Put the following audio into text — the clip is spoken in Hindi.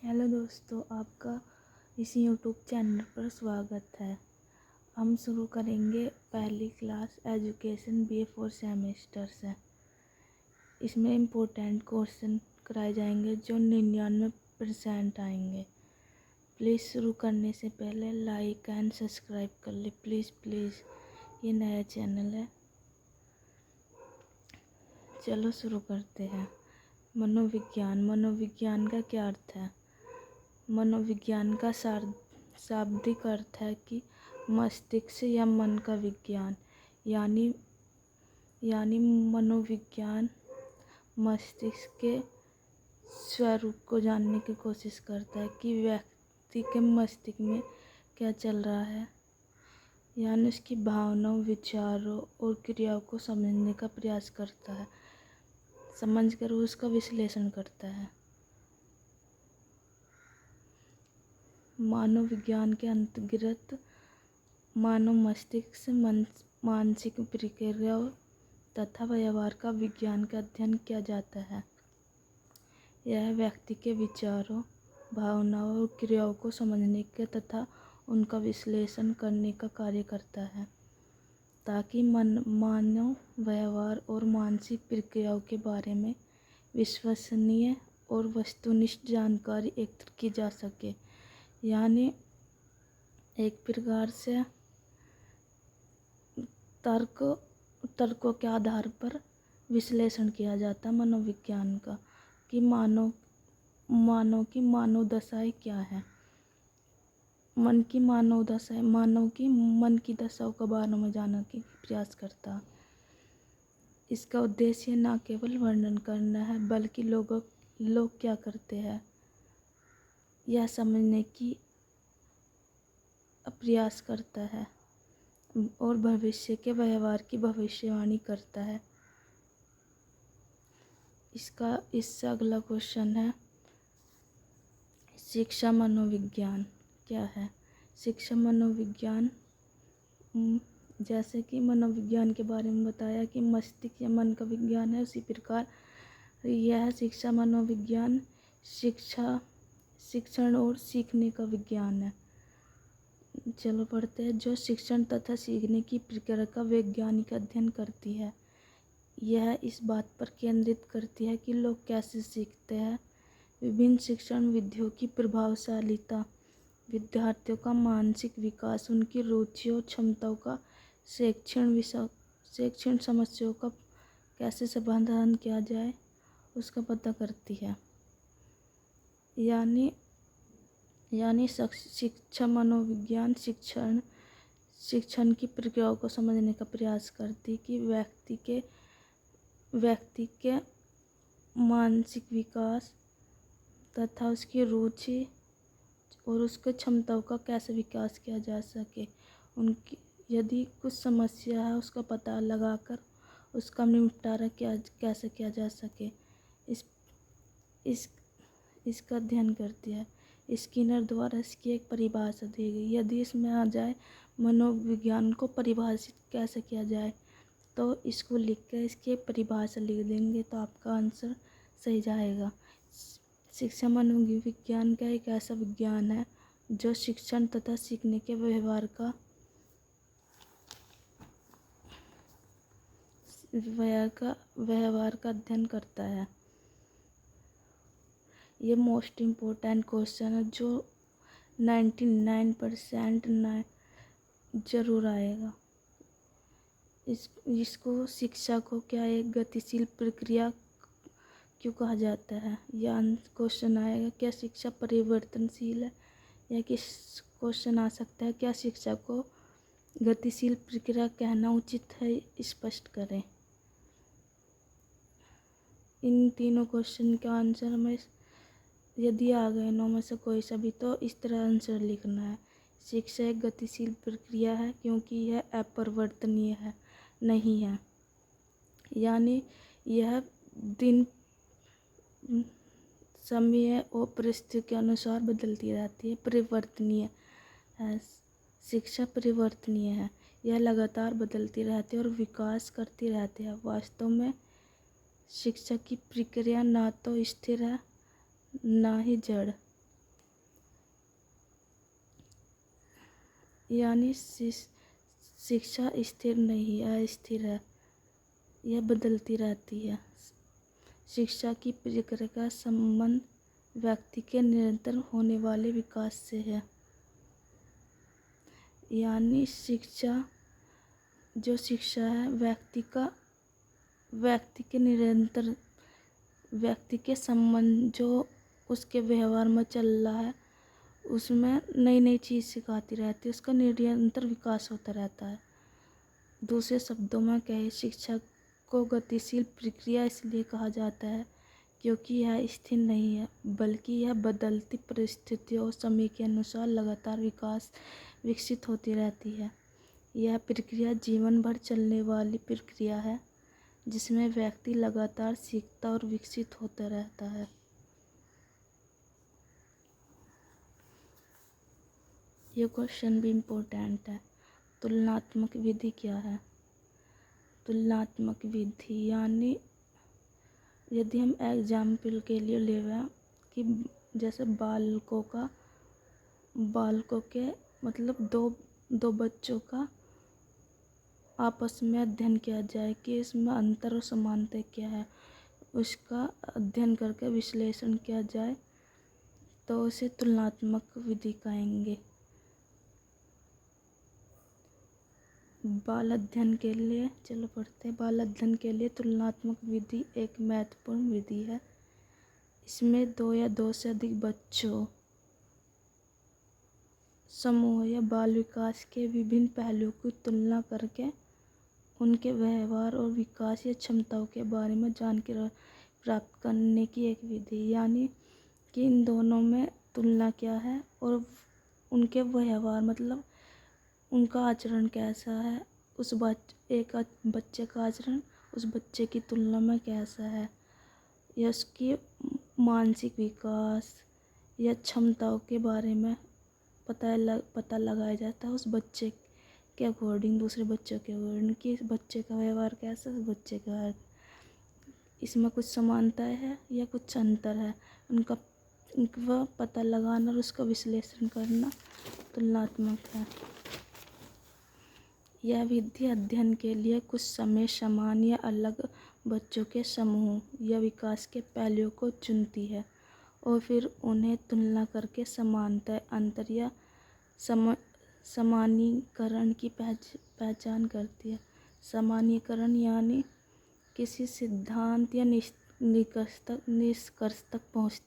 हेलो दोस्तों, आपका इस यूट्यूब चैनल पर स्वागत है। हम शुरू करेंगे पहली क्लास एजुकेशन BA 4 सेमेस्टर से। इसमें इम्पोर्टेंट क्वेश्चन कराए जाएंगे जो 99% आएंगे। प्लीज़ शुरू करने से पहले लाइक एंड सब्सक्राइब कर ले, प्लीज़। ये नया चैनल है। चलो शुरू करते हैं। मनोविज्ञान का क्या अर्थ है? मनोविज्ञान का शाब्दिक अर्थ है कि मस्तिष्क या मन का विज्ञान। यानी मनोविज्ञान मस्तिष्क के स्वरूप को जानने की कोशिश करता है कि व्यक्ति के मस्तिष्क में क्या चल रहा है, यानी उसकी भावनाओं, विचारों और क्रियाओं को समझने का प्रयास करता है, समझकर वो उसका विश्लेषण करता है। मानव विज्ञान के अंतर्गत मानव मस्तिष्क मानसिक प्रक्रियाओं तथा व्यवहार का विज्ञान का अध्ययन किया जाता है। यह व्यक्ति के विचारों, भावनाओं और क्रियाओं को समझने के तथा उनका विश्लेषण करने का कार्य करता है, ताकि मानव व्यवहार और मानसिक प्रक्रियाओं के बारे में विश्वसनीय और वस्तुनिष्ठ जानकारी एकत्र की जा सके। यानी एक प्रकार से तर्कों के आधार पर विश्लेषण किया जाता है मनोविज्ञान का, कि मानव की मानव दशाएं क्या है, मन की मानव दशाएं, मानव की मन की दशाओं के बारे में जानने की प्रयास करता है। इसका उद्देश्य न केवल वर्णन करना है, बल्कि लोग क्या करते हैं यह समझने की प्रयास करता है और भविष्य के व्यवहार की भविष्यवाणी करता है। इससे अगला क्वेश्चन है, शिक्षा मनोविज्ञान क्या है? शिक्षा मनोविज्ञान, जैसे कि मनोविज्ञान के बारे में बताया कि मस्तिष्क या मन का विज्ञान है, उसी प्रकार यह शिक्षा मनोविज्ञान शिक्षण और सीखने का विज्ञान है। चलो पढ़ते हैं। जो शिक्षण तथा सीखने की प्रक्रिया का वैज्ञानिक अध्ययन करती है। यह इस बात पर केंद्रित करती है कि लोग कैसे सीखते हैं, विभिन्न शिक्षण विधियों की प्रभावशीलता, विद्यार्थियों का मानसिक विकास, उनकी रुचियों और क्षमताओं का शैक्षणिक समस्याओं का कैसे समाधान किया जाए उसका पता करती है। यानी शिक्षा मनोविज्ञान शिक्षण की प्रक्रियाओं को समझने का प्रयास करती कि व्यक्ति के मानसिक विकास तथा उसकी रुचि और उसके क्षमताओं का कैसे विकास किया जा सके। उनकी यदि कुछ समस्या है, उसका पता लगाकर उसका निपटारा कैसे किया जा सके, इसका अध्ययन करती है। स्किनर द्वारा इसकी एक परिभाषा दी गई। यदि इसमें आ जाए मनोविज्ञान को परिभाषित कैसे किया जाए, तो इसको लिख कर इसकी एक परिभाषा लिख देंगे तो आपका आंसर सही जाएगा। शिक्षा मनोविज्ञान का एक ऐसा विज्ञान है जो शिक्षण तथा सीखने के व्यवहार का अध्ययन करता है। ये मोस्ट इम्पोर्टेंट क्वेश्चन है जो 99% जरूर आएगा। इसको शिक्षा को क्या एक गतिशील प्रक्रिया क्यों कहा जाता है? यह क्वेश्चन आएगा। क्या शिक्षा परिवर्तनशील है? या किस क्वेश्चन आ सकता है, क्या शिक्षा को गतिशील प्रक्रिया कहना उचित है? स्पष्ट करें। इन तीनों क्वेश्चन का आंसर में यदि आ गए नौ में से कोई सा भी, तो इस तरह आंसर लिखना है। शिक्षा एक गतिशील प्रक्रिया है क्योंकि यह अपरिवर्तनीय है नहीं है, यानी यह दिन, समय और परिस्थिति के अनुसार बदलती रहती है। परिवर्तनीय है, शिक्षा परिवर्तनीय है, यह लगातार बदलती रहती है और विकास करती रहती है। वास्तव में शिक्षा की प्रक्रिया ना तो स्थिर है ना ही जड़। यानी शिक्षा स्थिर नहीं है, अस्थिर है, यह बदलती रहती है। शिक्षा की प्रक्रिया का संबंध व्यक्ति के निरंतर होने वाले विकास से है। यानी शिक्षा है व्यक्ति के निरंतर व्यक्ति के संबंध जो उसके व्यवहार में चल रहा है उसमें नई नई चीज़ सिखाती रहती है, उसका निरंतर विकास होता रहता है। दूसरे शब्दों में कहे, शिक्षा को गतिशील प्रक्रिया इसलिए कहा जाता है क्योंकि यह स्थिर नहीं है, बल्कि यह बदलती परिस्थितियों और समय के अनुसार लगातार विकसित होती रहती है। यह प्रक्रिया जीवन भर चलने वाली प्रक्रिया है जिसमें व्यक्ति लगातार सीखता और विकसित होता रहता है। ये क्वेश्चन भी इम्पोर्टेंट है। तुलनात्मक विधि क्या है? तुलनात्मक विधि यानी यदि हम एग्जाम्पल के लिए ले रहे हैं कि जैसे बालकों के मतलब दो बच्चों का आपस में अध्ययन किया जाए कि इसमें अंतर और समानता क्या है, उसका अध्ययन करके विश्लेषण किया जाए तो उसे तुलनात्मक विधि कहेंगे। बाल अध्ययन के लिए चलो पढ़ते हैं। बाल अध्ययन के लिए तुलनात्मक विधि एक महत्वपूर्ण विधि है। इसमें दो या दो से अधिक बच्चों, समूह या बाल विकास के विभिन्न पहलुओं की तुलना करके उनके व्यवहार और विकास या क्षमताओं के बारे में जानकारी प्राप्त करने की एक विधि। यानी कि इन दोनों में तुलना क्या है और उनके व्यवहार मतलब उनका आचरण कैसा है, एक बच्चे का आचरण उस बच्चे की तुलना में कैसा है, या उसकी मानसिक विकास या क्षमताओं के बारे में पता लगाया जाता है उस बच्चे के अकॉर्डिंग दूसरे बच्चों के अकॉर्डिंग कि इस बच्चे का व्यवहार कैसा है, उस बच्चे का इसमें कुछ समानताएं है या कुछ अंतर है, उनका पता लगाना और उसका विश्लेषण करना तुलनात्मक है। यह विधि अध्ययन के लिए कुछ समय समान या अलग बच्चों के समूह या विकास के पहलुओं को चुनती है और फिर उन्हें तुलना करके समानता, अंतर या सामान्यीकरण की पहचान करती है। सामान्यीकरण यानी किसी सिद्धांत या निष्कर्ष तक पहुँचती